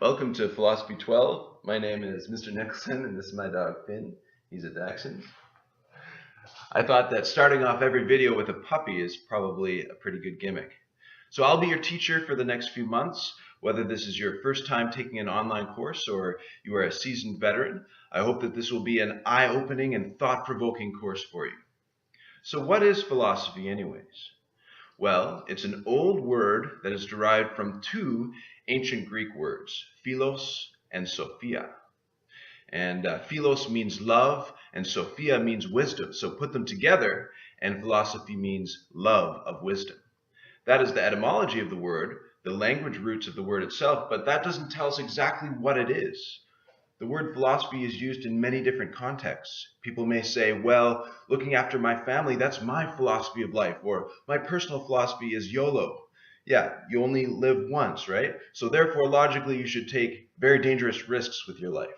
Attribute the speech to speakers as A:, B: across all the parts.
A: Welcome to Philosophy 12. My name is Mr. Nicholson, and this is my dog Finn. He's a Dachshund. I thought that starting off every video with a puppy is probably a pretty good gimmick. So I'll be your teacher for the next few months, whether this is your first time taking an online course or you are a seasoned veteran. I hope that this will be an eye-opening and thought-provoking course for you. So what is philosophy anyways? Well, it's an old word that is derived from two ancient Greek words, philos and sophia. And philos means love, and sophia means wisdom. So put them together, and philosophy means love of wisdom. That is the etymology of the word, the language roots of the word itself, but that doesn't tell us exactly what it is. The word philosophy is used in many different contexts. People may say, well, looking after my family, that's my philosophy of life, or my personal philosophy is YOLO. Yeah, you only live once, right? So therefore, logically, you should take very dangerous risks with your life.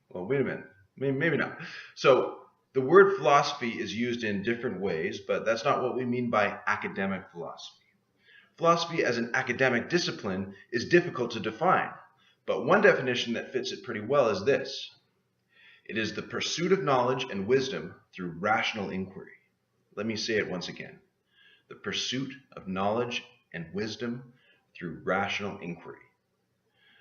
A: Well, wait a minute, maybe not. So the word philosophy is used in different ways, but that's not what we mean by academic philosophy. Philosophy as an academic discipline is difficult to define. But one definition that fits it pretty well is this. It is the pursuit of knowledge and wisdom through rational inquiry. Let me say it once again. The pursuit of knowledge and wisdom through rational inquiry.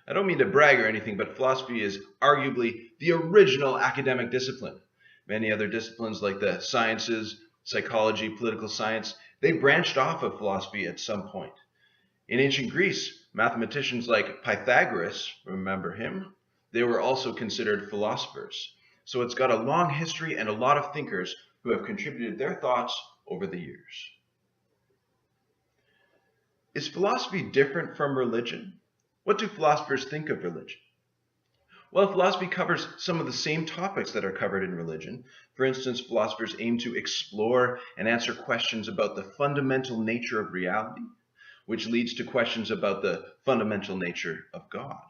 A: I don't mean to brag or anything, but philosophy is arguably the original academic discipline. Many other disciplines like the sciences, psychology, political science, they branched off of philosophy at some point. In ancient Greece, mathematicians like Pythagoras, remember him? They were also considered philosophers. So it's got a long history and a lot of thinkers who have contributed their thoughts over the years. Is philosophy different from religion? What do philosophers think of religion? Well, philosophy covers some of the same topics that are covered in religion. For instance, philosophers aim to explore and answer questions about the fundamental nature of reality, which leads to questions about the fundamental nature of God.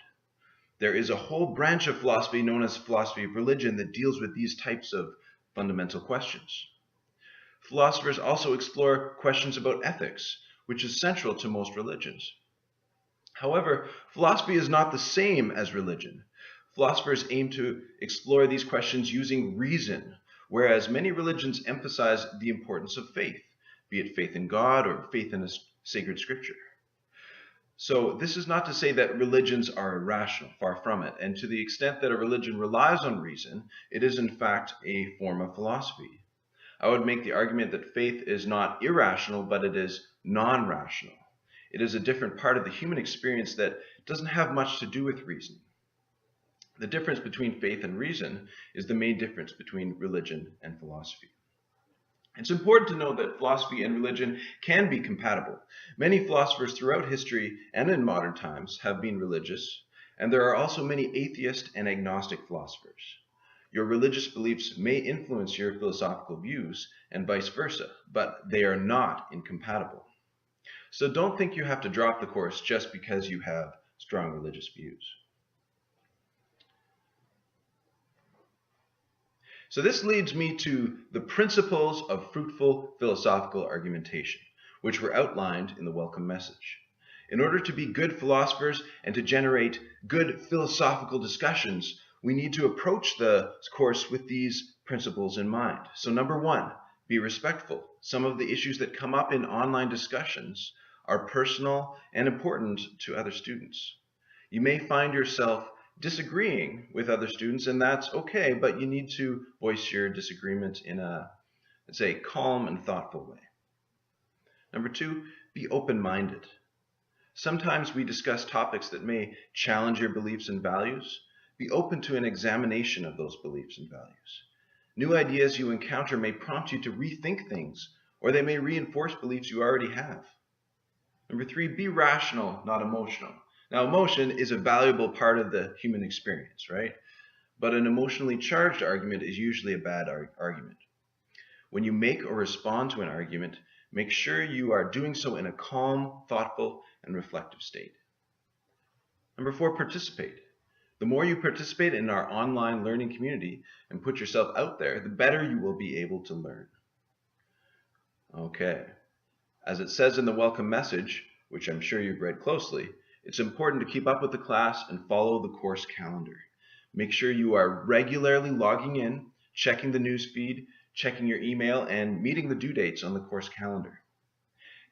A: There is a whole branch of philosophy known as philosophy of religion that deals with these types of fundamental questions. Philosophers also explore questions about ethics, which is central to most religions. However, philosophy is not the same as religion. Philosophers aim to explore these questions using reason, whereas many religions emphasize the importance of faith, be it faith in God or faith in a sacred scripture. So this is not to say that religions are irrational, far from it. And to the extent that a religion relies on reason, it is in fact a form of philosophy. I would make the argument that faith is not irrational, but it is non-rational. It is a different part of the human experience that doesn't have much to do with reason. The difference between faith and reason is the main difference between religion and philosophy. It's important to note that philosophy and religion can be compatible. Many philosophers throughout history and in modern times have been religious, and there are also many atheist and agnostic philosophers. Your religious beliefs may influence your philosophical views and vice versa, but they are not incompatible. So don't think you have to drop the course just because you have strong religious views. So this leads me to the principles of fruitful philosophical argumentation, which were outlined in the welcome message. In order to be good philosophers and to generate good philosophical discussions, we need to approach the course with these principles in mind. So number one, be respectful. Some of the issues that come up in online discussions are personal and important to other students. You may find yourself disagreeing with other students, and that's okay, but you need to voice your disagreement in a, let's say, calm and thoughtful way. Number two, be open-minded. Sometimes we discuss topics that may challenge your beliefs and values. Be open to an examination of those beliefs and values. New ideas you encounter may prompt you to rethink things, or they may reinforce beliefs you already have. Number three, be rational, not emotional. Now, emotion is a valuable part of the human experience, right? But an emotionally charged argument is usually a bad argument. When you make or respond to an argument, make sure you are doing so in a calm, thoughtful, and reflective state. Number four, participate. The more you participate in our online learning community and put yourself out there, the better you will be able to learn. Okay. As it says in the welcome message, which I'm sure you've read closely, It's important to keep up with the class and follow the course calendar. Make sure you are regularly logging in, checking the news feed, checking your email, and meeting the due dates on the course calendar.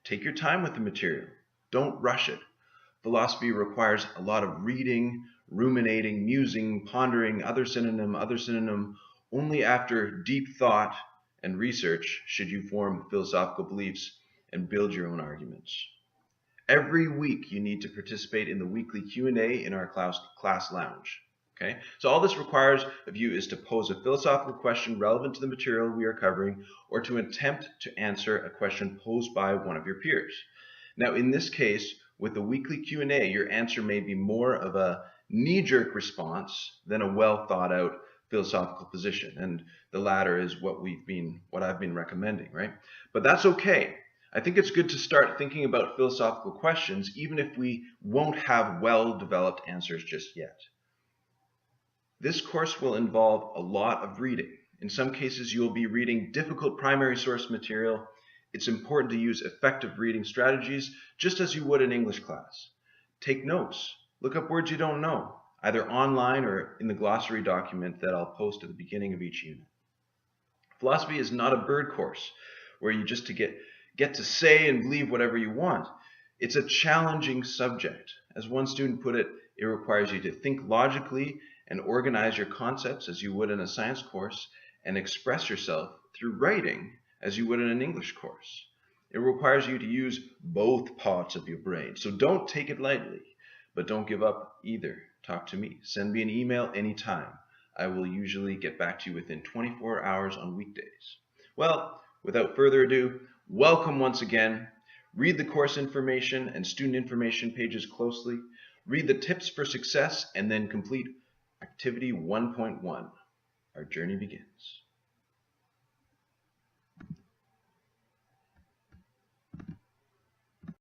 A: Take your time with the material. Don't rush it. Philosophy requires a lot of reading, ruminating, musing, pondering, other synonym. Only after deep thought and research should you form philosophical beliefs and build your own arguments. Every week you need to participate in the weekly Q&A in our class lounge. Okay? So all this requires of you is to pose a philosophical question relevant to the material we are covering, or to attempt to answer a question posed by one of your peers. Now in this case, with the weekly Q&A, your answer may be more of a knee-jerk response than a well thought out philosophical position, and the latter is what I've been recommending, right? But that's okay. I think it's good to start thinking about philosophical questions even if we won't have well-developed answers just yet. This course will involve a lot of reading. In some cases, you will be reading difficult primary source material. It's important to use effective reading strategies just as you would in English class. Take notes. Look up words you don't know, either online or in the glossary document that I'll post at the beginning of each unit. Philosophy is not a bird course where you just get to say and believe whatever you want. It's a challenging subject. As one student put it, it requires you to think logically and organize your concepts as you would in a science course, and express yourself through writing as you would in an English course. It requires you to use both parts of your brain. So don't take it lightly, but don't give up either. Talk to me. Send me an email anytime. I will usually get back to you within 24 hours on weekdays. Well, without further ado, welcome once again. Read the course information and student information pages closely. Read the tips for success and then complete Activity 1.1. Our journey begins.